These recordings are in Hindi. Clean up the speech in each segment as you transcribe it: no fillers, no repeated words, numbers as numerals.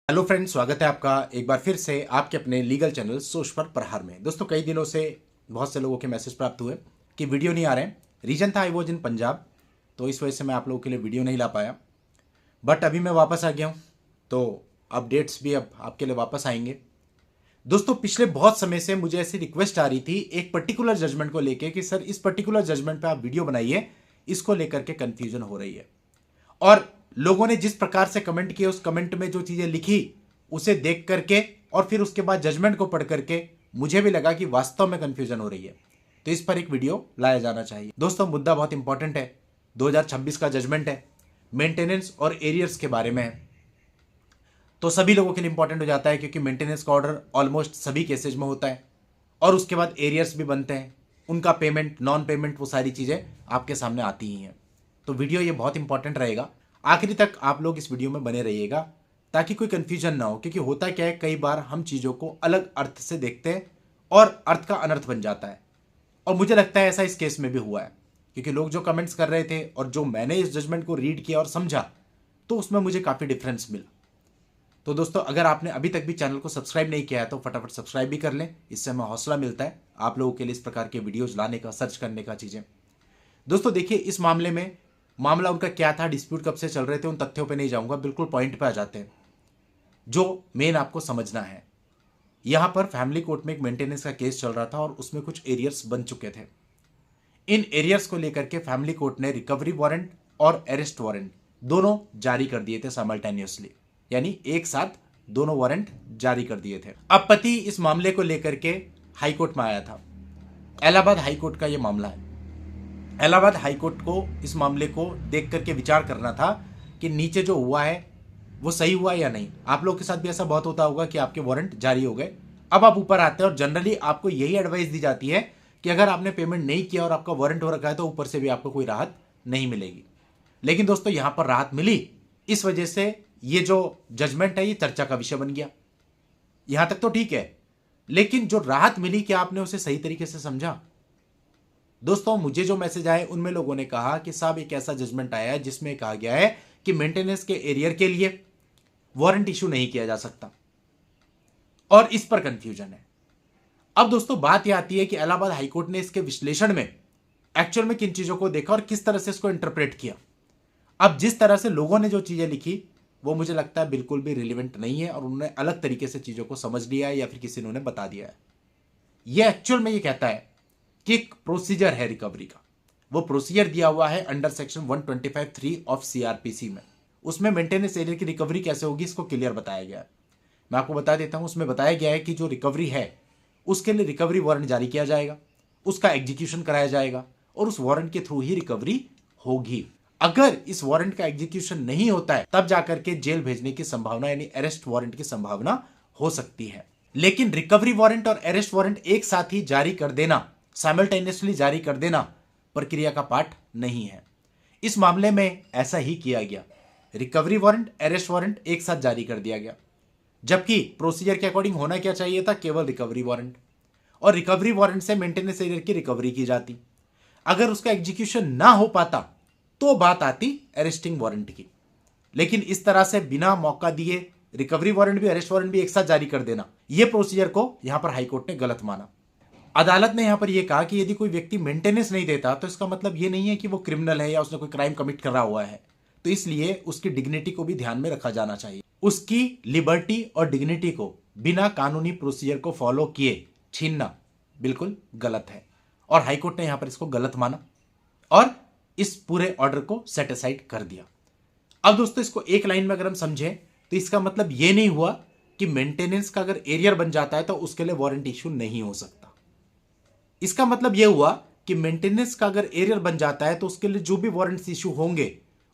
हेलो फ्रेंड्स, स्वागत है आपका एक बार फिर से आपके अपने लीगल चैनल सोच पर प्रहार में। दोस्तों, कई दिनों से बहुत से लोगों के मैसेज प्राप्त हुए कि वीडियो नहीं आ रहे हैं। रीजन था आई वॉज इन पंजाब, तो इस वजह से मैं आप लोगों के लिए वीडियो नहीं ला पाया। बट अभी मैं वापस आ गया हूँ, तो अपडेट्स भी अब आपके लिए वापस आएंगे। दोस्तों, पिछले बहुत समय से मुझे ऐसी रिक्वेस्ट आ रही थी एक पर्टिकुलर जजमेंट को लेकर कि सर इस पर्टिकुलर जजमेंट पर आप वीडियो बनाइए, इसको लेकर के कन्फ्यूजन हो रही है। और लोगों ने जिस प्रकार से कमेंट किए, उस कमेंट में जो चीजें लिखी उसे देख करके और फिर उसके बाद जजमेंट को पढ़ करके मुझे भी लगा कि वास्तव में कंफ्यूजन हो रही है, तो इस पर एक वीडियो लाया जाना चाहिए। दोस्तों, मुद्दा बहुत इंपॉर्टेंट है। 2026 का जजमेंट है, मेंटेनेंस और एरियर्स के बारे में है, तो सभी लोगों के लिए इंपॉर्टेंट हो जाता है क्योंकि मेंटेनेंस का ऑर्डर ऑलमोस्ट सभी केसेज में होता है और उसके बाद एरियर्स भी बनते हैं, उनका पेमेंट, नॉन पेमेंट, वो सारी चीजें आपके सामने आती ही हैं। तो वीडियो ये बहुत इंपॉर्टेंट रहेगा, आखिरी तक आप लोग इस वीडियो में बने रहिएगा ताकि कोई कंफ्यूजन ना हो। क्योंकि होता क्या है, कई बार हम चीज़ों को अलग अर्थ से देखते हैं और अर्थ का अनर्थ बन जाता है, और मुझे लगता है ऐसा इस केस में भी हुआ है। क्योंकि लोग जो कमेंट्स कर रहे थे और जो मैंने इस जजमेंट को रीड किया और समझा, तो उसमें मुझे काफ़ी डिफरेंस मिला। तो दोस्तों, अगर आपने अभी तक भी चैनल को सब्सक्राइब नहीं किया है तो फटाफट सब्सक्राइब भी कर लें, इससे हमें हौसला मिलता है आप लोगों के लिए इस प्रकार के वीडियोज लाने का, सर्च करने का चीज़ें। दोस्तों देखिए, इस मामले में मामला उनका क्या था, डिस्प्यूट कब से चल रहे थे, उन तथ्यों पे नहीं जाऊंगा, बिल्कुल पॉइंट पे आ जाते हैं जो मेन आपको समझना है। यहां पर फैमिली कोर्ट में एक मेंटेनेंस का केस चल रहा था और उसमें कुछ एरियर्स बन चुके थे। इन एरियर्स को लेकर के फैमिली कोर्ट ने रिकवरी वारंट और अरेस्ट वारंट दोनों जारी कर दिए थे साइमल्टेनियसली, यानी एक साथ दोनों वारंट जारी कर दिए थे। अब पति इस मामले को लेकर के हाई कोर्ट में आया था। इलाहाबाद हाई कोर्ट का यह मामला है। इलाहाबाद हाईकोर्ट को इस मामले को देख करके विचार करना था कि नीचे जो हुआ है वो सही हुआ या नहीं। आप लोग के साथ भी ऐसा बहुत होता होगा कि आपके वारंट जारी हो गए, अब आप ऊपर आते हैं और जनरली आपको यही एडवाइस दी जाती है कि अगर आपने पेमेंट नहीं किया और आपका वारंट हो रखा है तो ऊपर से भी आपको कोई राहत नहीं मिलेगी। लेकिन दोस्तों, यहां पर राहत मिली, इस वजह से ये जो जजमेंट है ये चर्चा का विषय बन गया। यहां तक तो ठीक है, लेकिन जो राहत मिली, क्या आपने उसे सही तरीके से समझा? दोस्तों, मुझे जो मैसेज आए उनमें लोगों ने कहा कि साहब एक ऐसा जजमेंट आया है जिसमें कहा गया है कि मेंटेनेंस के एरियर के लिए वारंट इशू नहीं किया जा सकता, और इस पर कंफ्यूजन है। अब दोस्तों, बात यह आती है कि इलाहाबाद हाईकोर्ट ने इसके विश्लेषण में एक्चुअल में किन चीजों को देखा और किस तरह से इसको इंटरप्रेट किया। अब जिस तरह से लोगों ने जो चीजें लिखी वो मुझे लगता है बिल्कुल भी रिलेवेंट नहीं है, और उन्होंने अलग तरीके से चीजों को समझ लिया है या फिर किसी ने उन्हें बता दिया है। यह एक्चुअल में ये कहता है कि एक प्रोसीजर है रिकवरी का, वो प्रोसीजर दिया हुआ है अंडर सेक्शन 125(3) ऑफ सीआरपीसी में। उसमें मेंटेनेंस एरियर की रिकवरी कैसे होगी इसको क्लियर बताया गया है। मैं आपको बता देता हूं, उसमें बताया गया है कि जो रिकवरी है उसके लिए रिकवरी वारंट जारी किया जाएगा, उसका एग्जीक्यूशन कराया जाएगा और उस वारंट के थ्रू ही रिकवरी होगी। अगर इस वारंट का एग्जीक्यूशन नहीं होता है तब जाकर के जेल भेजने की संभावना, यानी अरेस्ट वारंट की संभावना हो सकती है। लेकिन रिकवरी वारंट और अरेस्ट वारंट एक साथ ही जारी कर देना, साइमल्टेनियसली जारी कर देना प्रक्रिया का पार्ट नहीं है। इस मामले में ऐसा ही किया गया, रिकवरी वारंट, अरेस्ट वारंट एक साथ जारी कर दिया गया, जबकि प्रोसीजर के अकॉर्डिंग होना क्या चाहिए था, केवल रिकवरी वारंट, और रिकवरी वारंट से मेंटेनेंस एरियर की रिकवरी की जाती। अगर उसका एग्जीक्यूशन ना हो पाता तो बात आती अरेस्टिंग वारंट की। लेकिन इस तरह से बिना मौका दिए रिकवरी वारंट भी अरेस्ट वारंट भी एक साथ जारी कर देना, यह प्रोसीजर को यहां पर हाईकोर्ट ने गलत माना। अदालत ने यहां पर यह कहा कि यदि कोई व्यक्ति मेंटेनेंस नहीं देता तो इसका मतलब यह नहीं है कि वो क्रिमिनल है या उसने कोई क्राइम कमिट कर रहा हुआ है, तो इसलिए उसकी डिग्निटी को भी ध्यान में रखा जाना चाहिए। उसकी लिबर्टी और डिग्निटी को बिना कानूनी प्रोसीजर को फॉलो किए छीनना बिल्कुल गलत है, और हाईकोर्ट ने यहां पर इसको गलत माना और इस पूरे ऑर्डर को सेट असाइड कर दिया। अब दोस्तों, इसको एक लाइन में अगर हम समझें तो इसका मतलब यह नहीं हुआ कि मेंटेनेंस का अगर एरियर बन जाता है तो उसके लिए वारंट इशू नहीं हो सकता। इसका मतलब यह हुआ कि मेंटेनेंस का अगर एरियर बन जाता है तो उसके लिए जो भी वारंट्स इशू होंगे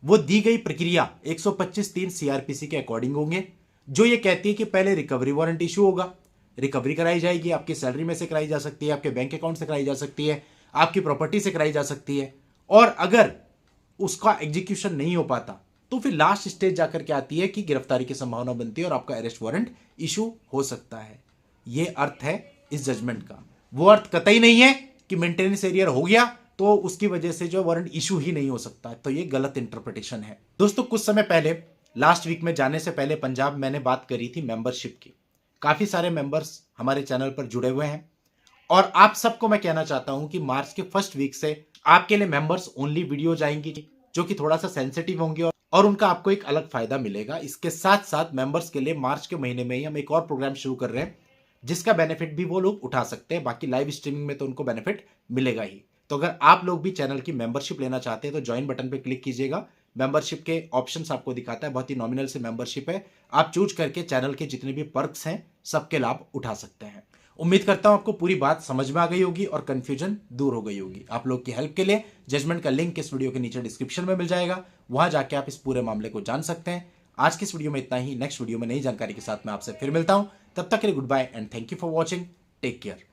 वो दी गई प्रक्रिया 125(3) सीआरपीसी के अकॉर्डिंग होंगे, जो ये कहती है कि पहले रिकवरी वारंट इशू होगा, रिकवरी कराई जाएगी, आपकी सैलरी में से कराई जा सकती है, आपके बैंक अकाउंट से कराई जा सकती है, आपकी प्रॉपर्टी से कराई जा सकती है, और अगर उसका एग्जीक्यूशन नहीं हो पाता तो फिर लास्ट स्टेज जाकर के आती है कि गिरफ्तारी की संभावना बनती है और आपका अरेस्ट वारंट इशू हो सकता है। यह अर्थ है इस जजमेंट का। वो अर्थ कतई नहीं है कि मेंटेनेंस एरियर हो गया तो उसकी वजह से जो वारंट इशू ही नहीं हो सकता, तो ये गलत इंटरप्रिटेशन है। दोस्तों, कुछ समय पहले लास्ट वीक में जाने से पहले पंजाब मैंने बात करी थी मेंबरशिप की। काफ़ी सारे मेंबर्स हमारे चैनल पर जुड़े हुए हैं और आप सबको मैं कहना चाहता हूं कि मार्च के फर्स्ट वीक से आपके लिए मेंबर्स ओनली वीडियो जाएंगी जो कि थोड़ा सा सेंसिटिव होंगे और उनका आपको एक अलग फायदा मिलेगा। इसके साथ साथ मेंबर्स के लिए मार्च के महीने में ही हम एक और प्रोग्राम शुरू कर रहे हैं जिसका बेनिफिट भी वो लोग उठा सकते हैं। बाकी लाइव स्ट्रीमिंग में तो उनको बेनिफिट मिलेगा ही। तो अगर आप लोग भी चैनल की मेंबरशिप लेना चाहते हैं तो ज्वाइन बटन पे क्लिक कीजिएगा। मेंबरशिप के ऑप्शंस आपको दिखाता है, बहुत ही नॉमिनल से मेंबरशिप है। आप चूज करके चैनल के जितने भी पर्क्स हैं सबके लाभ उठा सकते हैं। उम्मीद करता हूं आपको पूरी बात समझ में आ गई होगी और कंफ्यूजन दूर हो गई होगी। आप लोग की हेल्प के लिए जजमेंट का लिंक इस वीडियो के नीचे डिस्क्रिप्शन में मिल जाएगा, वहां जाके आप इस पूरे मामले को जान सकते हैं। आज की इस वीडियो में इतना ही। नेक्स्ट वीडियो में नई जानकारी के साथ मैं आपसे फिर मिलता हूं। तब तक के लिए goodbye and thank you for watching. Take care.